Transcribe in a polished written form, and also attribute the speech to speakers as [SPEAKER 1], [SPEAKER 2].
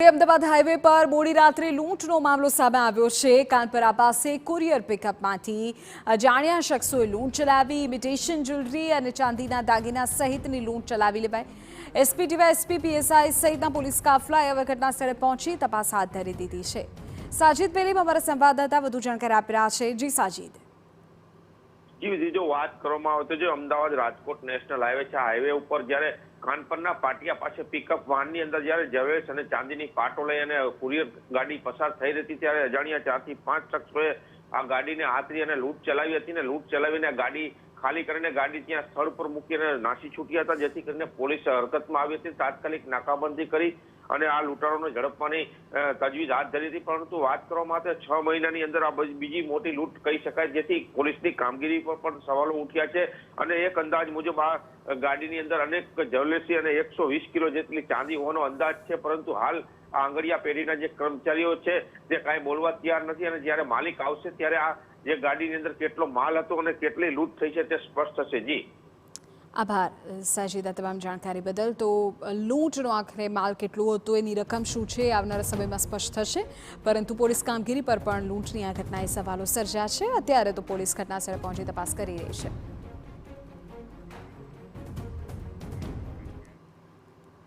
[SPEAKER 1] Ahmedabad highway પર મોડી રાત્રે લૂંટનો મામલો સામે આવ્યો છે। કાનપરા પાસે કુરિયર પિકઅપમાંથી અજાણ્યા શખ્સોએ લૂંટ ચલાવી ઇમિટેશન જ્વેલરી અને ચાંદીના દાગીના સહિતની લૂંટ ચલાવી લેવાઈ। એસપી ડીવાયએસપી પીએસઆઈ સહિતના પોલીસ કાફલાએ હવે ઘટના સ્થળે પહોંચી તપાસ હાથ ધરી દીધી છે। સાજીદ પેલીમ અમારા સંવાદદાતા વધુ જાણકારી આપી રહ્યા છે। જી સાજીદ।
[SPEAKER 2] જો વાત કરવામાં આવે તો જે અમદાવાદ રાજકોટ નેશનલ હાઈવે છે, હાઈવે ઉપર જ્યારે કાનપરના પાટિયા પાસે પિકઅપ વાનની અંદર જ્યારે જવેલ્સ અને ચાંદીની પાટો લઈ અને કુરિયર ગાડી પસાર થઈ રહી હતી ત્યારે અજાણ્યા 4 થી 5 શખ્સોએ આ ગાડીને આતરી અને લૂંટ ચલાવી હતી ને લૂંટ ચલાવીને ગાડી ખાલી કરીને ગાડી ત્યાં સ્થળ પર મૂકીને નાસી છૂટ્યા હતા, જેથી કરીને પોલીસ હરકતમાં આવી હતી। તાત્કાલિક નાકાબંધી કરી અને આ લૂંટારોને ઝડપવાની તજવીજ હાથ ધરી હતી। પરંતુ વાત કરવામાં આવે 6 મહિનાની અંદર આ બીજી મોટી લૂંટ કહી શકાય, જેથી પોલીસની કામગીરી પર પણ સવાલો ઉઠ્યા છે। અને એક અંદાજ મુજબ આ ગાડીની અંદર અનેક જ્વેલરી અને 120 કિલો જેટલી ચાંદી હોવાનો અંદાજ છે। પરંતુ હાલ આ આંગળીયા પેઢીના જે કર્મચારીઓ છે તે કાંઈ બોલવા તૈયાર નથી અને જ્યારે માલિક આવશે ત્યારે આ જે ગાડીની અંદર કેટલો માલ હતો અને કેટલી લૂંટ થઈ છે તે સ્પષ્ટ થશે। જી
[SPEAKER 1] આભાર સાજીદા તમામ જાણકારી બદલ। તો લૂંટનો આખરે માલ કેટલું હતું, એની રકમ શું છે, આવનારા સમયમાં સ્પષ્ટ થશે। પરંતુ પોલીસ કામગીરી પર પણ લૂંટની આ ઘટનાએ સવાલો સર્જ્યા છે। અત્યારે તો પોલીસ ઘટનાસ્થળે પહોંચી તપાસ કરી રહી છે।